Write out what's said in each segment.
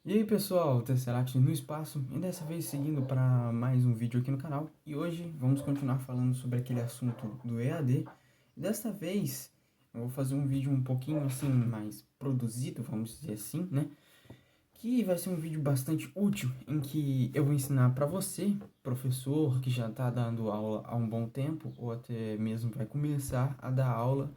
E aí pessoal, Tesseract no espaço, e dessa vez seguindo para mais um vídeo aqui no canal. E hoje vamos continuar falando sobre aquele assunto do EAD. E desta vez eu vou fazer um vídeo um pouquinho assim mais produzido, vamos dizer assim, né? Que vai ser um vídeo bastante útil, em que eu vou ensinar para você, professor que já está dando aula há um bom tempo, ou até mesmo vai começar a dar aula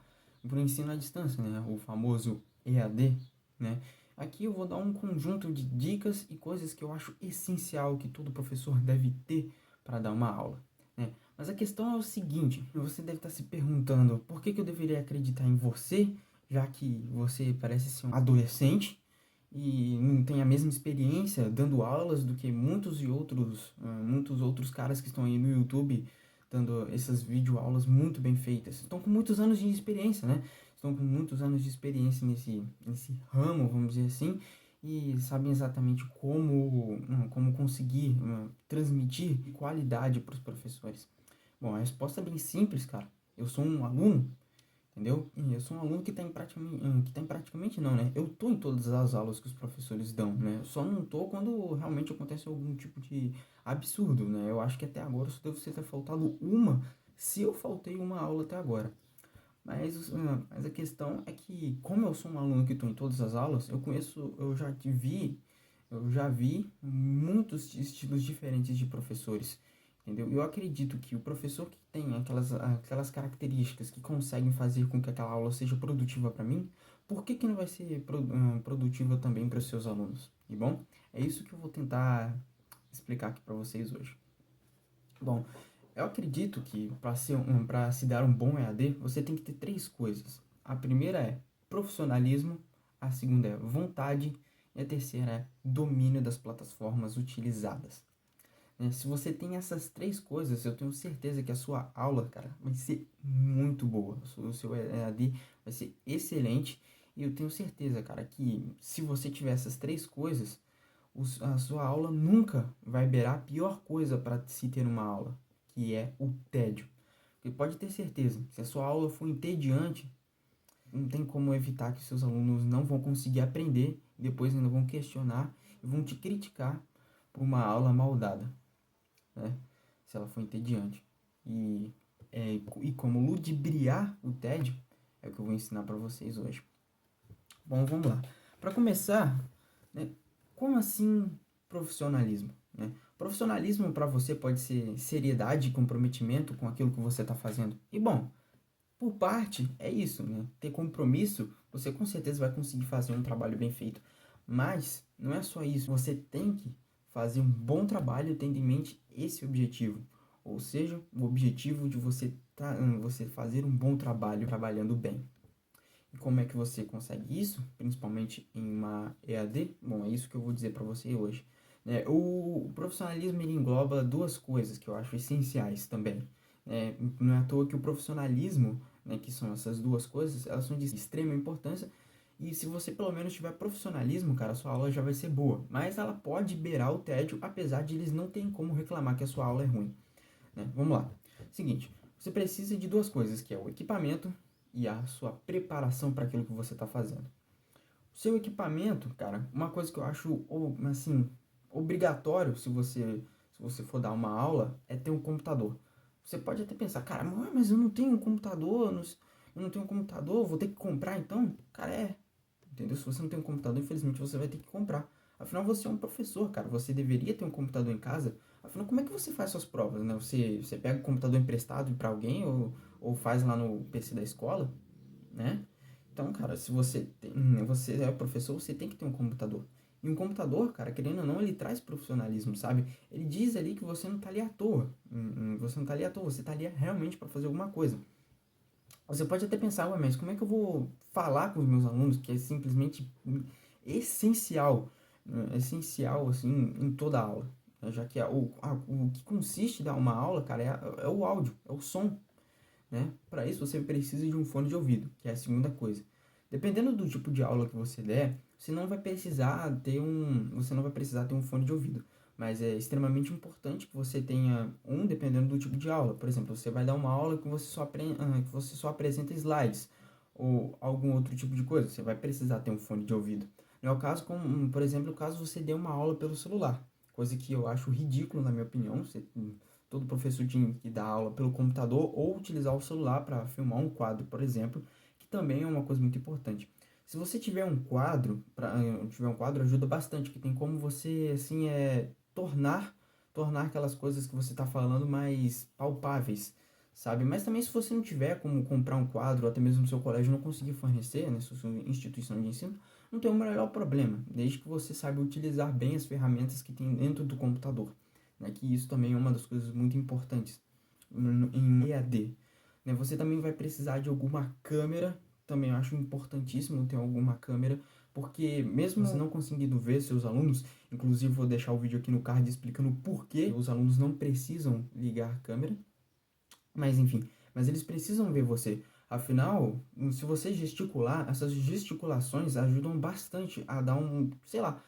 para o ensino à distância, né? O famoso EAD, né? Aqui eu vou dar um conjunto de dicas e coisas que eu acho essencial que todo professor deve ter para dar uma aula, né? Mas a questão é o seguinte, você deve estar se perguntando por que eu deveria acreditar em você, já que você parece ser um adolescente e não tem a mesma experiência dando aulas do que muitos outros caras que estão aí no YouTube dando essas videoaulas muito bem feitas. Estão com muitos anos de experiência, né? Estão com muitos anos de experiência nesse ramo, vamos dizer assim, e sabem exatamente como conseguir transmitir qualidade para os professores. Bom, a resposta é bem simples, cara. Eu sou um aluno. Entendeu? E eu sou um aluno que tá em praticamente não, né? Eu tô em todas as aulas que os professores dão, né? Eu só não tô quando realmente acontece algum tipo de absurdo, né? Eu acho que até agora só devo ter faltado uma, se eu faltei uma aula até agora. Mas a questão é que, como eu sou um aluno que tô em todas as aulas, eu já vi muitos estilos diferentes de professores, entendeu? Eu acredito que o professor que tem aquelas características que conseguem fazer com que aquela aula seja produtiva para mim, por que que não vai ser produtiva também para os seus alunos? E bom, é isso que eu vou tentar explicar aqui para vocês hoje. Bom, eu acredito que para se dar um bom EAD, você tem que ter três coisas. A primeira é profissionalismo, a segunda é vontade e a terceira é domínio das plataformas utilizadas. Se você tem essas três coisas, eu tenho certeza que a sua aula, cara, vai ser muito boa. O seu EAD vai ser excelente. E eu tenho certeza, cara, que se você tiver essas três coisas, a sua aula nunca vai beirar a pior coisa para se ter uma aula, que é o tédio. Porque pode ter certeza, se a sua aula for entediante, não tem como evitar que seus alunos não vão conseguir aprender, e depois ainda vão questionar e vão te criticar por uma aula mal dada, né? Se ela for entediante. E como ludibriar o tédio é o que eu vou ensinar para vocês hoje. Bom, vamos lá. Para começar, né, como assim profissionalismo? Né? Profissionalismo para você pode ser seriedade e comprometimento com aquilo que você está fazendo. E bom, por parte é isso, né? Ter compromisso, você com certeza vai conseguir fazer um trabalho bem feito. Mas não é só isso, você tem que fazer um bom trabalho tendo em mente esse objetivo. Ou seja, o objetivo de você fazer um bom trabalho trabalhando bem. E como é que você consegue isso, principalmente em uma EAD? Bom, é isso que eu vou dizer para você hoje. O profissionalismo ele engloba duas coisas que eu acho essenciais também. Não é à toa que o profissionalismo, né, que são essas duas coisas, elas são de extrema importância. E se você pelo menos tiver profissionalismo, cara, a sua aula já vai ser boa. Mas ela pode beirar o tédio, apesar de eles não terem como reclamar que a sua aula é ruim. Vamos lá. Seguinte, você precisa de duas coisas, que é o equipamento e a sua preparação para aquilo que você está fazendo. O seu equipamento, cara, uma coisa que eu acho assim obrigatório se você for dar uma aula é ter um computador. Você pode até pensar, cara, mas eu não tenho um computador, eu não tenho um computador, vou ter que comprar então? Cara, entendeu? Se você não tem um computador, infelizmente você vai ter que comprar. Afinal, você é um professor, cara. Você deveria ter um computador em casa. Afinal, como é que você faz suas provas, né? Você pega o computador emprestado para alguém ou faz lá no PC da escola, né? Então, cara, se você é professor, você tem que ter um computador. E um computador, cara, querendo ou não, ele traz profissionalismo, sabe? Ele diz ali que você não tá ali à toa. Você não tá ali à toa, você tá ali realmente para fazer alguma coisa. Você pode até pensar, ué, mas como é que eu vou falar com os meus alunos, que é simplesmente essencial, né? Essencial, assim, em toda a aula, né? Já que o que consiste dar uma aula, cara, é o áudio, é o som, né? Para isso você precisa de um fone de ouvido, que é a segunda coisa. Dependendo do tipo de aula que você der, você não vai precisar ter um fone de ouvido, mas é extremamente importante que você tenha um, dependendo do tipo de aula. Por exemplo, você vai dar uma aula que você só apresenta slides ou algum outro tipo de coisa, você vai precisar ter um fone de ouvido. É o caso, como, por exemplo, o caso você dê uma aula pelo celular, coisa que eu acho ridículo, na minha opinião. Todo professor tinha que dar aula pelo computador ou utilizar o celular para filmar um quadro, por exemplo, que também é uma coisa muito importante. Se você tiver um quadro, ajuda bastante, que tem como você, assim, tornar aquelas coisas que você está falando mais palpáveis, sabe? Mas também se você não tiver como comprar um quadro, ou até mesmo o seu colégio não conseguir fornecer, né, sua instituição de ensino, não tem o menor problema, desde que você saiba utilizar bem as ferramentas que tem dentro do computador, né? Que isso também é uma das coisas muito importantes em EAD. Né? Você também vai precisar de alguma câmera, também eu acho importantíssimo ter alguma câmera, porque mesmo você não conseguindo ver seus alunos, inclusive vou deixar o vídeo aqui no card explicando por que os alunos não precisam ligar a câmera, mas enfim, mas eles precisam ver você. Afinal, se você gesticular, essas gesticulações ajudam bastante a dar sei lá,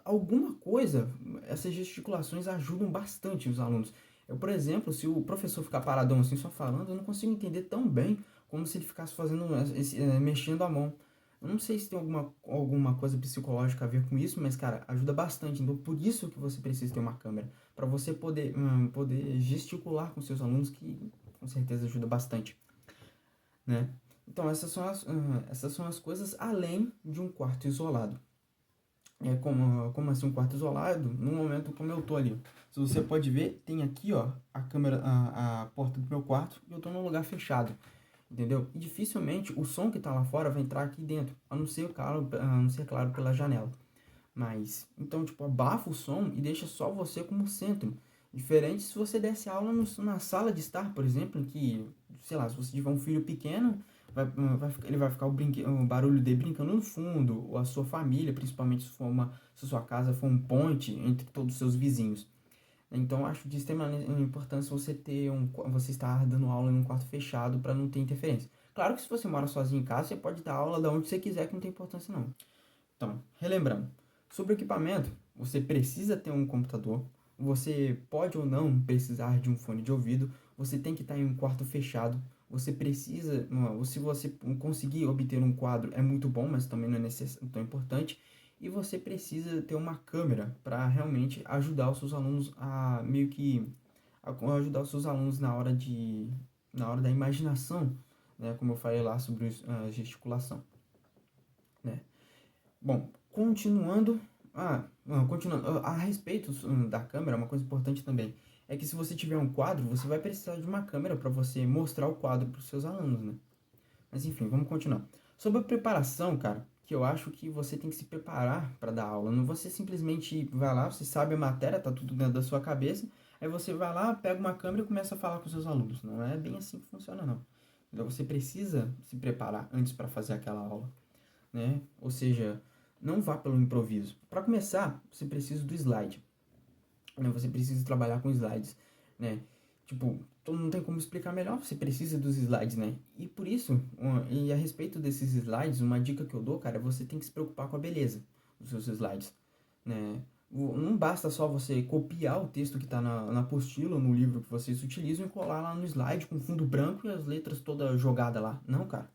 alguma coisa. Essas gesticulações ajudam bastante os alunos. Eu, por exemplo, se o professor ficar paradão assim só falando, eu não consigo entender tão bem como se ele ficasse mexendo a mão. Eu não sei se tem alguma coisa psicológica a ver com isso, mas, cara, ajuda bastante. Então, por isso que você precisa ter uma câmera. Para você poder gesticular com seus alunos, que com certeza ajuda bastante, né? Então, essas são as coisas além de um quarto isolado. Como assim um quarto isolado? No momento como eu tô ali. Se você pode ver, tem aqui, ó, a câmera, a porta do meu quarto e eu tô num lugar fechado. Entendeu? E dificilmente o som que tá lá fora vai entrar aqui dentro, a não ser claro pela janela. Mas, então, tipo, abafa o som e deixa só você como centro. Diferente se você desse aula na sala de estar, por exemplo, em que, sei lá, se você tiver um filho pequeno, ele vai ficar o barulho dele brincando no fundo, ou a sua família, principalmente se sua casa for um ponte entre todos os seus vizinhos. Então, eu acho de extrema importância você estar dando aula em um quarto fechado para não ter interferência. Claro que se você mora sozinho em casa, você pode dar aula de onde você quiser, que não tem importância não. Então, relembrando, sobre o equipamento, você precisa ter um computador, você pode ou não precisar de um fone de ouvido, você tem que estar em um quarto fechado, você precisa, se você conseguir obter um quadro é muito bom, mas também não é tão importante, e você precisa ter uma câmera para realmente ajudar os seus alunos a meio que ajudar os seus alunos na hora da imaginação, né, como eu falei lá sobre a gesticulação, né? Bom, continuando, a respeito da câmera, uma coisa importante também é que se você tiver um quadro, você vai precisar de uma câmera para você mostrar o quadro para os seus alunos, né? Mas enfim, vamos continuar. Sobre a preparação, cara, que eu acho que você tem que se preparar para dar aula. Não você simplesmente vai lá, você sabe a matéria, tá tudo dentro da sua cabeça, aí você vai lá, pega uma câmera e começa a falar com os seus alunos. Não é bem assim que funciona, não. Então você precisa se preparar antes para fazer aquela aula, né? Ou seja, não vá pelo improviso. Para começar, você precisa do slide, né? Você precisa trabalhar com slides, né? Tipo, não tem como explicar melhor, você precisa dos slides, né? E por isso, e a respeito desses slides, uma dica que eu dou, cara, é você tem que se preocupar com a beleza dos seus slides, né? Não basta só você copiar o texto que está na apostila ou no livro que vocês utilizam e colar lá no slide com fundo branco e as letras toda jogada lá. Não, cara.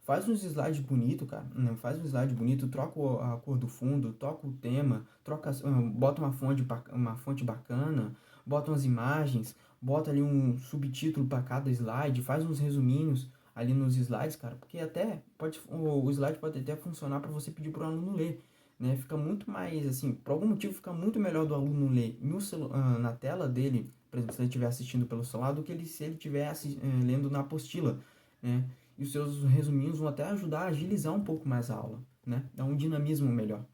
Faz uns slides bonito, cara. Não, faz um slide bonito, troca a cor do fundo, troca o tema, bota uma fonte bacana, bota umas imagens, bota ali um subtítulo para cada slide, faz uns resuminhos ali nos slides, cara, porque o slide pode até funcionar para você pedir para o aluno ler, né? Fica muito mais assim, por algum motivo fica muito melhor do aluno ler na tela dele, por exemplo, se ele estiver assistindo pelo celular, do que se ele estiver lendo na apostila, né? E os seus resuminhos vão até ajudar a agilizar um pouco mais a aula, né? Dá um dinamismo melhor.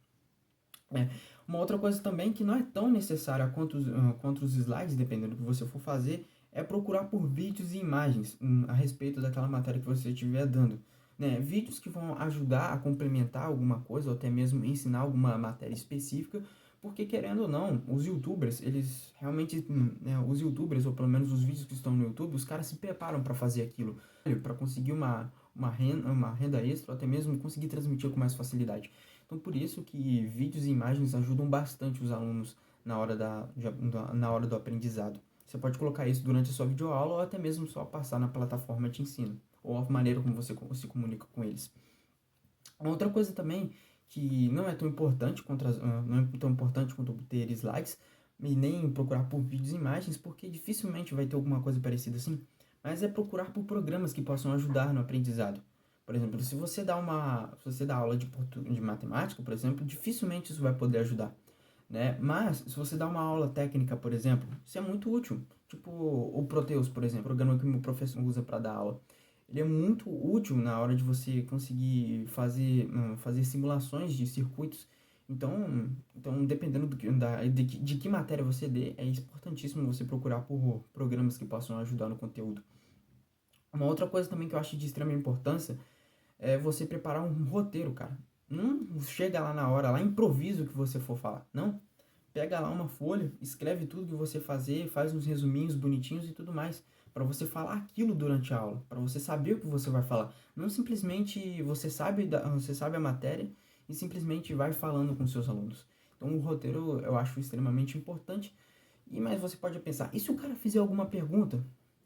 Uma outra coisa também que não é tão necessária quanto os slides, dependendo do que você for fazer, é procurar por vídeos e imagens a respeito daquela matéria que você estiver dando. Né? Vídeos que vão ajudar a complementar alguma coisa ou até mesmo ensinar alguma matéria específica, porque querendo ou não, os youtubers, eles realmente, né, os youtubers, ou pelo menos os vídeos que estão no YouTube, os caras se preparam para fazer aquilo, para conseguir uma renda extra, ou até mesmo conseguir transmitir com mais facilidade. Então, por isso que vídeos e imagens ajudam bastante os alunos na hora do aprendizado. Você pode colocar isso durante a sua videoaula ou até mesmo só passar na plataforma de ensino, ou a maneira como você se comunica com eles. Uma outra coisa também que não é tão importante não é tão importante quanto ter slides e nem procurar por vídeos e imagens, porque dificilmente vai ter alguma coisa parecida assim, mas é procurar por programas que possam ajudar no aprendizado. Por exemplo, se você dá aula de matemática, por exemplo, dificilmente isso vai poder ajudar, né? Mas se você dá uma aula técnica, por exemplo, isso é muito útil. Tipo o Proteus, por exemplo, o programa que o meu professor usa para dar aula. Ele é muito útil na hora de você conseguir fazer simulações de circuitos. Então dependendo de que matéria você dê, é importantíssimo você procurar por programas que possam ajudar no conteúdo. Uma outra coisa também que eu acho de extrema importância é você preparar um roteiro, cara. Não chega lá na hora, lá improvisa o que você for falar. Não. Pega lá uma folha, escreve tudo que você fazer, faz uns resuminhos bonitinhos e tudo mais, para você falar aquilo durante a aula, para você saber o que você vai falar. Não simplesmente você sabe a matéria e simplesmente vai falando com seus alunos. Então o roteiro eu acho extremamente importante. Mas você pode pensar, e se o cara fizer alguma pergunta?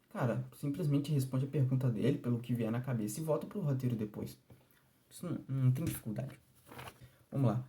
Cara, simplesmente responde a pergunta dele pelo que vier na cabeça e volta pro roteiro depois. Isso não tem dificuldade. Vamos lá.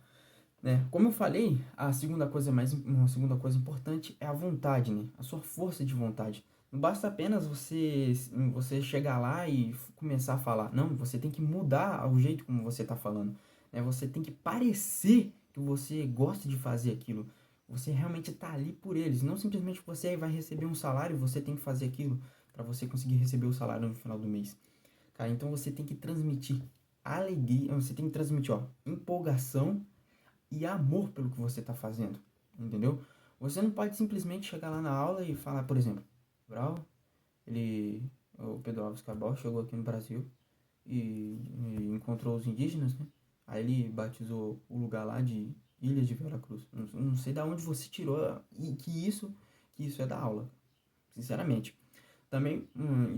Né? Como eu falei, uma segunda coisa importante é a vontade, né? A sua força de vontade. Não basta apenas você chegar lá e começar a falar. Não, você tem que mudar o jeito como você está falando. Né? Você tem que parecer que você gosta de fazer aquilo. Você realmente está ali por eles. Não simplesmente você vai receber um salário e você tem que fazer aquilo para você conseguir receber o salário no final do mês. Cara, então você tem que transmitir alegria, você tem que transmitir, ó, empolgação e amor pelo que você está fazendo, entendeu? Você não pode simplesmente chegar lá na aula e falar, por exemplo, Brau, o Pedro Alves Cabral chegou aqui no Brasil e encontrou os indígenas, né? Aí ele batizou o lugar lá de Ilha de Veracruz. Não sei de onde você tirou que isso é da aula, sinceramente. Também,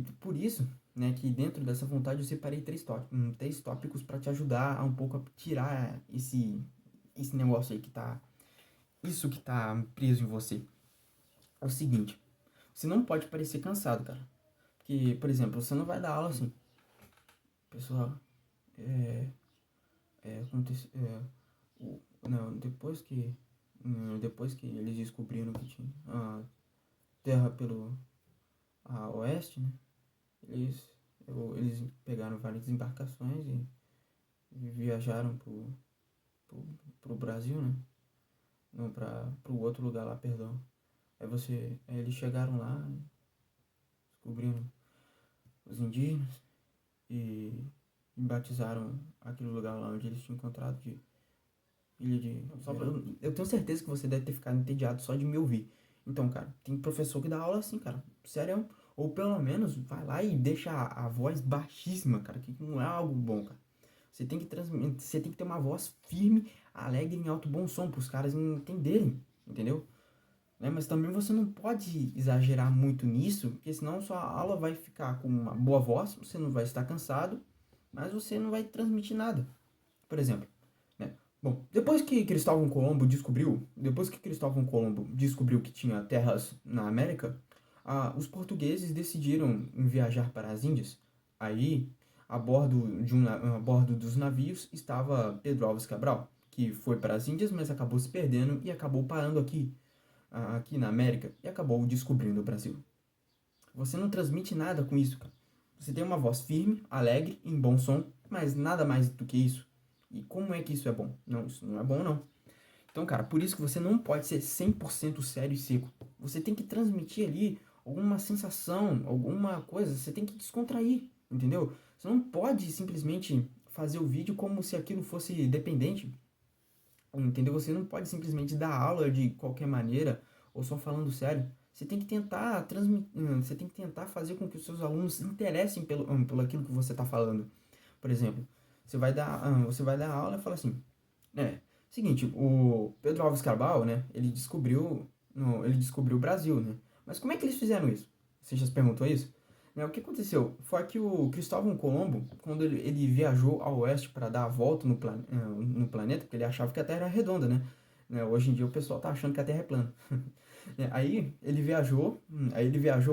e por isso, né, que dentro dessa vontade eu separei três tópicos para te ajudar a um pouco a tirar esse negócio aí isso que tá preso em você. É o seguinte, você não pode parecer cansado, cara. Porque, por exemplo, você não vai dar aula assim. Pessoal, é, acontece, não, depois que eles descobriram que tinha a terra pelo a oeste, né? Eles pegaram várias embarcações e viajaram pro Brasil, né? Não, pro outro lugar lá, perdão. Aí eles chegaram lá, descobriram os indígenas e batizaram aquele lugar lá onde eles tinham encontrado de ilha de... Eu tenho certeza que você deve ter ficado entediado só de me ouvir. Então, cara, tem professor que dá aula assim, cara, sério. Ou pelo menos vai lá e deixa a voz baixíssima, cara, que não é algo bom, cara. Você tem que ter uma voz firme, alegre, em alto bom som, para os caras entenderem, entendeu? Né? Mas também você não pode exagerar muito nisso, porque senão sua aula vai ficar com uma boa voz, você não vai estar cansado, mas você não vai transmitir nada. Por exemplo, né? Bom, depois que Cristóvão Colombo descobriu que tinha terras na América, os portugueses decidiram viajar para as Índias. Aí, a bordo dos navios estava Pedro Álvares Cabral, que foi para as Índias, mas acabou se perdendo e acabou parando aqui na América e acabou descobrindo o Brasil. Você não transmite nada com isso, cara. Você tem uma voz firme, alegre, em bom som, mas nada mais do que isso. E como é que isso é bom? Não, isso não é bom, não. Então, cara, por isso que você não pode ser 100% sério e seco. Você tem que transmitir ali alguma sensação, alguma coisa. Você tem que descontrair, entendeu? Você não pode simplesmente fazer o vídeo como se aquilo fosse dependente, entendeu? Você não pode simplesmente dar aula de qualquer maneira ou só falando sério. Você tem que tentar você tem que tentar fazer com que os seus alunos se interessem pelo aquilo que você está falando. Por exemplo, você vai dar aula e fala assim, seguinte, o Pedro Alves Cabral, né, ele descobriu o Brasil, né? Mas como é que eles fizeram isso? Você já se perguntou isso? Né, o que aconteceu foi que o Cristóvão Colombo, quando ele viajou ao oeste para dar a volta no planeta, porque ele achava que a Terra era redonda, né? Hoje em dia o pessoal tá achando que a Terra é plana. Aí ele viajou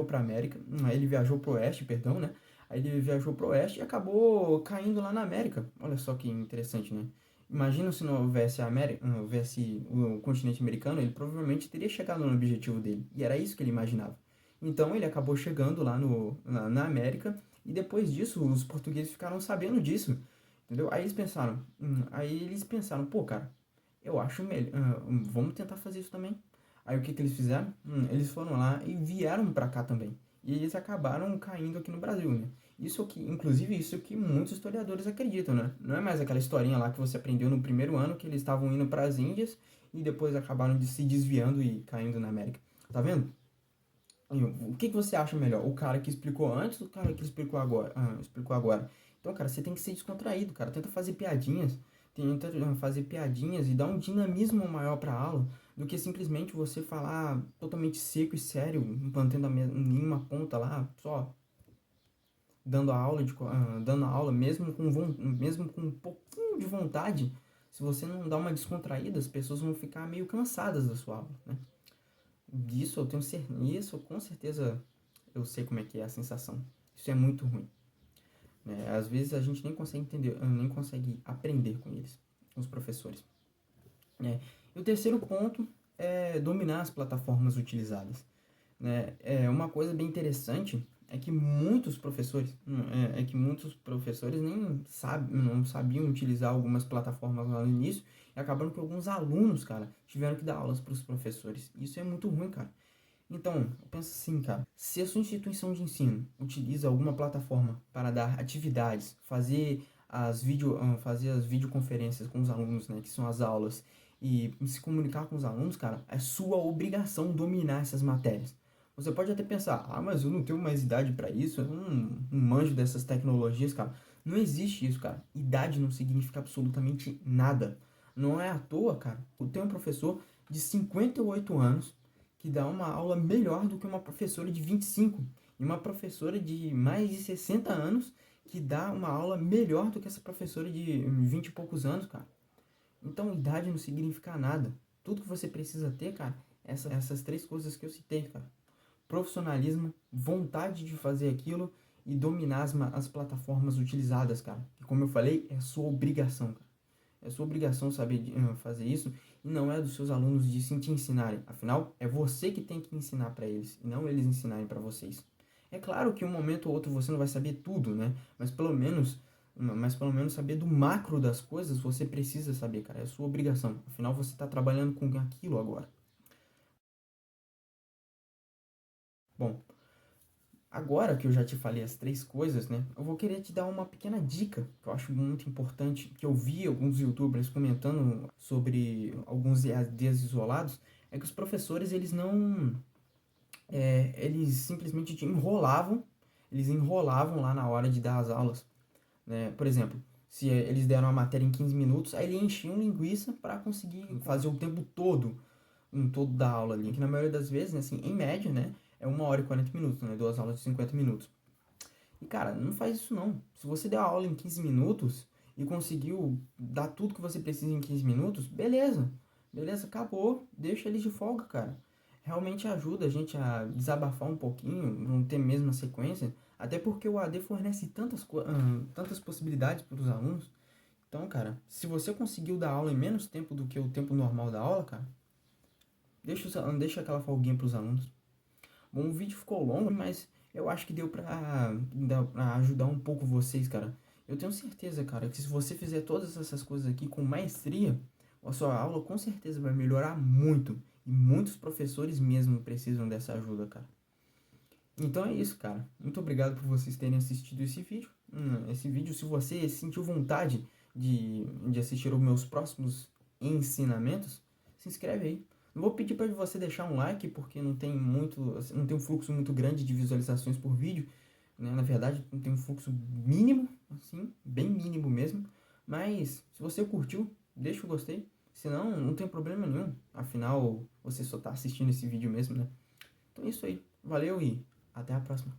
para América, aí ele viajou pro oeste, perdão, né? Aí ele viajou pro oeste e acabou caindo lá na América. Olha só que interessante, né? Imagina se não houvesse a América, não houvesse o continente americano, ele provavelmente teria chegado no objetivo dele. E era isso que ele imaginava. Então ele acabou chegando lá na América e depois disso os portugueses ficaram sabendo disso, entendeu? Aí eles pensaram, pô, cara, eu acho melhor, vamos tentar fazer isso também. Aí o que que eles fizeram? Eles foram lá e vieram pra cá também. E eles acabaram caindo aqui no Brasil, né? Isso que, inclusive, isso que muitos historiadores acreditam, né? Não é mais aquela historinha lá que você aprendeu no primeiro ano que eles estavam indo para as Índias e depois acabaram se desviando e caindo na América. Tá vendo? E o que que você acha melhor? O cara que explicou antes ou o cara que explicou agora? Explicou agora. Então, cara, você tem que ser descontraído, cara. Tenta fazer piadinhas. Tenta fazer piadinhas e dar um dinamismo maior pra aula do que simplesmente você falar totalmente seco e sério, mantendo em uma ponta lá, só dando a aula mesmo com um pouquinho de vontade. Se você não dá uma descontraída, as pessoas vão ficar meio cansadas da sua aula, né? Isso com certeza eu sei como é que é a sensação. Isso é muito ruim, né? Às vezes a gente nem consegue entender, nem consegue aprender com eles, com os professores, né? E o terceiro ponto é dominar as plataformas utilizadas, né? Uma coisa bem interessante é que muitos professores não sabiam utilizar algumas plataformas lá no início e acabaram que alguns alunos, cara, tiveram que dar aulas para os professores. Isso é muito ruim, cara. Então, eu penso assim, cara, se a sua instituição de ensino utiliza alguma plataforma para dar atividades, fazer as videoconferências com os alunos, né, que são as aulas, e se comunicar com os alunos, cara, é sua obrigação dominar essas matérias. Você pode até pensar, mas eu não tenho mais idade para isso, eu não manjo dessas tecnologias, cara. Não existe isso, cara. Idade não significa absolutamente nada. Não é à toa, cara. Eu tenho um professor de 58 anos que dá uma aula melhor do que uma professora de 25 e uma professora de mais de 60 anos que dá uma aula melhor do que essa professora de 20 e poucos anos, cara. Então, idade não significa nada. Tudo que você precisa ter, cara, essas três coisas que eu citei, cara. Profissionalismo, vontade de fazer aquilo e dominar as plataformas utilizadas, cara. Que, como eu falei, é sua obrigação, cara. É sua obrigação saber fazer isso e não é dos seus alunos de te ensinarem. Afinal, é você que tem que ensinar para eles e não eles ensinarem para vocês. É claro que um momento ou outro você não vai saber tudo, né? Mas pelo menos saber do macro das coisas você precisa saber, cara. É sua obrigação. Afinal, você está trabalhando com aquilo agora. Bom, agora que eu já te falei as três coisas, né? Eu vou querer te dar uma pequena dica que eu acho muito importante, que eu vi alguns YouTubers comentando sobre alguns EADs isolados, é que os professores, eles não... eles simplesmente eles enrolavam lá na hora de dar as aulas, né? Por exemplo, se eles deram a matéria em 15 minutos, aí eles enchiam linguiça para conseguir fazer o tempo todo, em todo da aula ali, que na maioria das vezes, né, assim, em média, né, é 1 hora e 40 minutos, né, duas aulas de 50 minutos. E, cara, não faz isso não. Se você deu a aula em 15 minutos e conseguiu dar tudo que você precisa em 15 minutos, beleza. Beleza, acabou. Deixa eles de folga, cara. Realmente ajuda a gente a desabafar um pouquinho, não ter mesmo a sequência. Até porque o AD fornece tantas possibilidades para os alunos. Então, cara, se você conseguiu dar aula em menos tempo do que o tempo normal da aula, cara, deixa aquela folguinha para os alunos. Bom, o vídeo ficou longo, mas eu acho que deu pra ajudar um pouco vocês, cara. Eu tenho certeza, cara, que se você fizer todas essas coisas aqui com maestria, a sua aula com certeza vai melhorar muito. E muitos professores mesmo precisam dessa ajuda, cara. Então é isso, cara. Muito obrigado por vocês terem assistido esse vídeo. Se você sentiu vontade de assistir os meus próximos ensinamentos, se inscreve aí. Não vou pedir para você deixar um like, porque não tem um fluxo muito grande de visualizações por vídeo, né? Na verdade, tem um fluxo mínimo, assim, bem mínimo mesmo. Mas se você curtiu, deixa o gostei. Senão, não tem problema nenhum. Afinal, você só tá assistindo esse vídeo mesmo, né? Então é isso aí. Valeu e até a próxima.